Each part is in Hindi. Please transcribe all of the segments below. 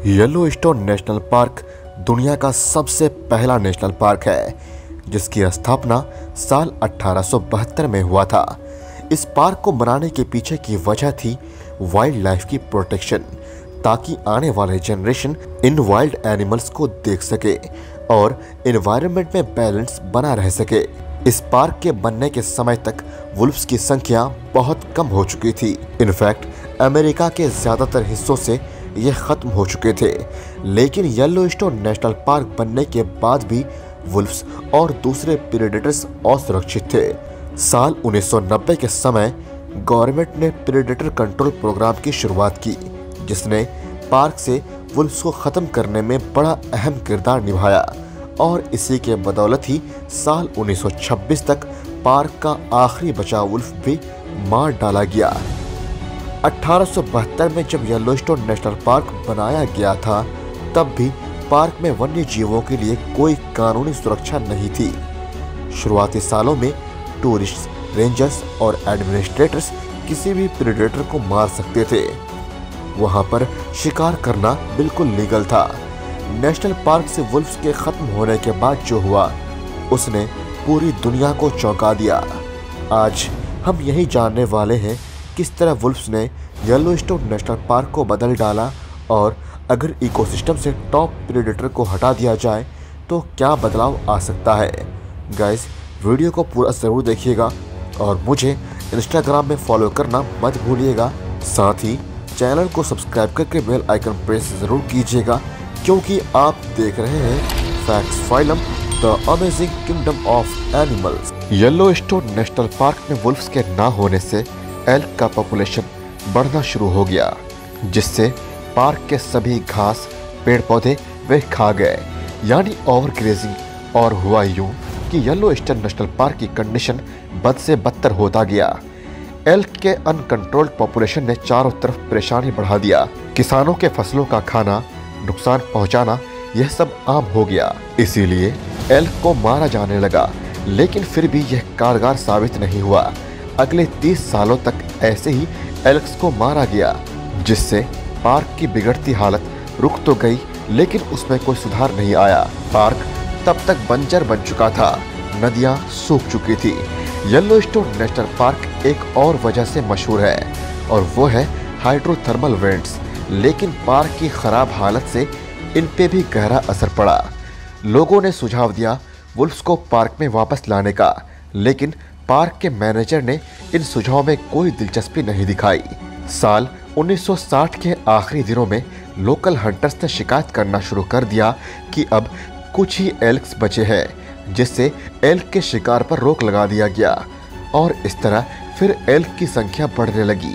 येलोस्टोन नेशनल पार्क दुनिया का सबसे पहला नेशनल पार्क है, जिसकी स्थापना साल 1872 में हुआ था। इस पार्क को बनाने के पीछे की वजह थी वाइल्ड लाइफ की प्रोटेक्शन, ताकि आने वाले जनरेशन इन वाइल्ड एनिमल्स को देख सके और एनवायरनमेंट में बैलेंस बना रह सके। इस पार्क के बनने के समय तक वुल्फ्स की संख्या बहुत कम हो चुकी थी। इनफैक्ट अमेरिका के ज्यादातर हिस्सों से ये खत्म हो चुके थे, लेकिन येलोस्टोन नेशनल पार्क बनने के बाद भी वुल्फ्स और दूसरे प्रेडेटर्स असुरक्षित थे। साल 1990 के समय गवर्नमेंट ने प्रेडेटर कंट्रोल प्रोग्राम की शुरुआत की, जिसने पार्क से वुल्फ्स को खत्म करने में बड़ा अहम किरदार निभाया, और इसी के बदौलत ही साल 1926 तक पार्क का आखिरी बचा वुल्फ भी मार डाला गया। 1872 में जब येलोस्टोन नेशनल पार्क बनाया गया था, तब भी पार्क में वन्य जीवों के लिए कोई कानूनी सुरक्षा नहीं थी। शुरुआती सालों में टूरिस्ट, रेंजर्स और एडमिनिस्ट्रेटर्स किसी भी प्रेडेटर को मार सकते थे। वहां पर शिकार करना बिल्कुल लीगल था। नेशनल पार्क से वुल्फ्स के खत्म होने के बाद जो हुआ, उसने पूरी दुनिया को चौंका दिया। आज हम यही जानने वाले हैं किस तरह वुल्फ्स ने येलोस्टोन नेशनल पार्क को बदल डाला, और अगर इकोसिस्टम से टॉप प्रेडेटर को हटा दिया जाए तो क्या बदलाव आ सकता है। गाइस, वीडियो को पूरा ज़रूर देखिएगा और मुझे इंस्टाग्राम में फॉलो करना मत भूलिएगा। साथ ही चैनल को सब्सक्राइब करके बेल आइकन प्रेस ज़रूर कीजिएगा, क्योंकि आप देख रहे हैं facts phylum, the amazing kingdom of animals. Yellowstone national park में वुल्फ्स के ना होने से एल्क का पॉपुलेशन बढ़ना शुरू हो गया, जिससे पार्क के सभी घास, पेड़ पौधे वे खा गए, यानी ओवर ग्रेजिंग। और हुआ यूं कि येलोस्टोन नेशनल पार्क की कंडीशन बद से बदतर होता गया। एल्क के अनकंट्रोल्ड पॉपुलेशन ने चारों तरफ परेशानी बढ़ा दिया। किसानों के फसलों का खाना, नुकसान पहुंचाना, यह सब आम हो गया। इसीलिए एल्क को मारा जाने लगा, लेकिन फिर भी यह कारगर साबित नहीं हुआ। अगले 30 सालों तक ऐसे ही एल्क्स को मारा गया, जिससे पार्क की बिगड़ती हालत रुक तो गई, लेकिन उसमें कोई सुधार नहीं आया। पार्क तब तक बंजर बन चुका था, नदियां सूख चुकी थी। येलोस्टोन नेशनल पार्क एक और वजह से मशहूर है, और वो है हाइड्रोथर्मल वेंट्स। लेकिन पार्क की खराब हालत से इन पे भी गहरा असर पड़ा। लोगों ने सुझाव दिया वुल्फ्स को पार्क में वापस लाने का, लेकिन पार्क के मैनेजर ने इन सुझावों में कोई दिलचस्पी नहीं दिखाई। साल 1960 के आखिरी दिनों में लोकल हंटर्स ने शिकायत करना शुरू कर दिया कि अब कुछ ही एल्क्स बचे हैं, जिससे एल्क के शिकार पर रोक लगा दिया गया, और इस तरह फिर एल्क की संख्या बढ़ने लगी।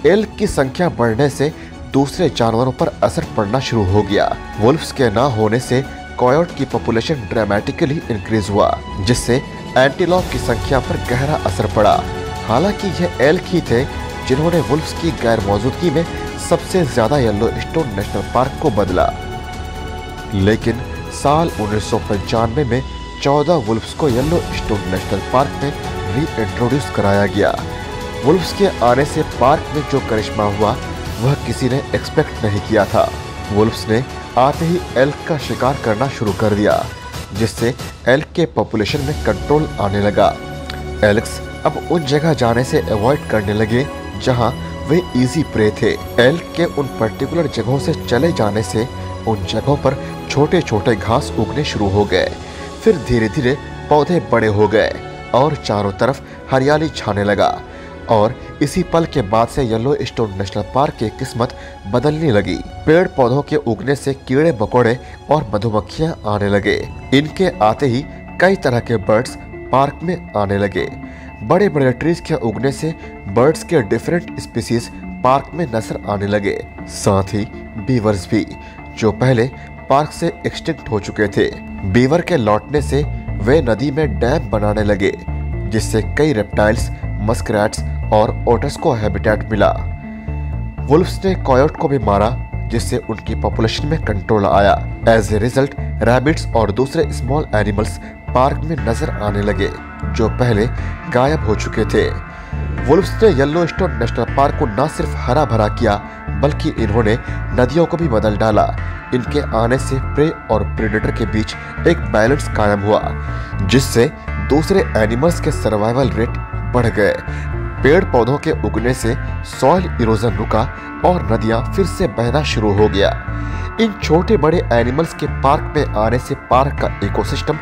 एल्क की संख्या बढ़ने से दूसरे जानवरों पर असर पड़ना शुरू हो गया। वुल्फ्स के ना होने से कॉयोट की पॉपुलेशन ड्रामेटिकली इंक्रीज हुआ, जिससे एंटीलॉप की संख्या पर गहरा असर पड़ा। हालांकि यह एल्क ही थे जिन्होंने वुल्फ्स की गैर मौजूदगी में सबसे ज्यादा येलोस्टोन नेशनल पार्क को बदला। लेकिन साल 1995 में 14 वुल्फ्स को येलोस्टोन नेशनल पार्क में रीइंट्रोड्यूस कराया गया। वुल्फ्स के आने से पार्क में जो करिश्मा हुआ, वह किसी ने एक्सपेक्ट नहीं किया था। वुल्फ्स ने आते ही एल्क का शिकार करना शुरू कर दिया, जिससे एल्क के पॉपुलेशन में कंट्रोल आने लगा। एल्क्स अब उन जगह जाने से अवॉइड करने लगे जहां वे इजी प्रे थे। एल्क के उन पर्टिकुलर जगहों से चले जाने से उन जगहों पर छोटे छोटे घास उगने शुरू हो गए। फिर धीरे धीरे पौधे बड़े हो गए और चारों तरफ हरियाली छाने लगा, और इसी पल के बाद से येलोस्टोन नेशनल पार्क की किस्मत बदलने लगी। पेड़ पौधों के उगने से कीड़े मकोड़े और मधुमक्खियां आने लगे। इनके आते ही कई तरह के बर्ड्स पार्क में आने लगे। बड़े बड़े ट्रीज के उगने से बर्ड्स के डिफरेंट स्पीसीज पार्क में नजर आने लगे। साथ ही बीवर्स भी, जो पहले पार्क से एक्सटिंक्ट हो चुके थे। बीवर के लौटने से वे नदी में डैम बनाने लगे, जिससे कई रेप्टाइल्स, मस्करैट्स और ओटर्स को हैबिटेट मिला। वुल्फ्स ने कॉयोट को भी मारा, जिससे उनकी पॉपुलेशन में कंट्रोल आया। एज ए रिजल्ट रैबिट्स और दूसरे स्मॉल एनिमल्स पार्क में नजर आने लगे, जो पहले गायब हो चुके थे। वुल्व्स ने येलोस्टोन नेशनल पार्क को न सिर्फ हरा भरा किया बल्कि इन्होंने नदियों को भी बदल डाला। इनके आने से प्रे और प्रेडेटर के बीच एक बैलेंस कायम हुआ, जिससे दूसरे एनिमल्स के सर्वाइवल रेट बढ़ गए। पेड़ पौधों के उगने से सॉइल इरोजन रुका और नदियां फिर से बहना शुरू हो गया। इन छोटे बड़े एनिमल्स के पार्क में आने से पार्क का इकोसिस्टम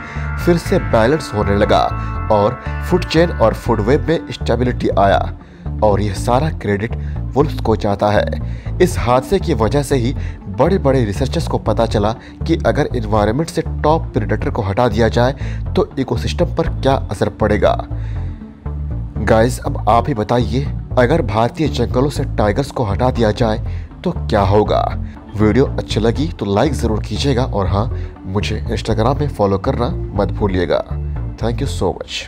फिर से बैलेंस होने लगा और फूड चेन और फूड वेब में स्टेबिलिटी आया। और यह सारा क्रेडिट वुल्व्स को जाता है। इस हादसे की वजह से ही बड़े बड़े रिसर्चर्स को पता चला कि अगर एनवायरनमेंट से टॉप प्रेडेटर को हटा दिया जाए तो इकोसिस्टम पर क्या असर पड़ेगा। गाइस, अब आप ही बताइए, अगर भारतीय जंगलों से टाइगर्स को हटा दिया जाए तो क्या होगा। वीडियो अच्छी लगी तो लाइक ज़रूर कीजिएगा और हाँ, मुझे इंस्टाग्राम में फॉलो करना मत भूलिएगा। Thank you so much.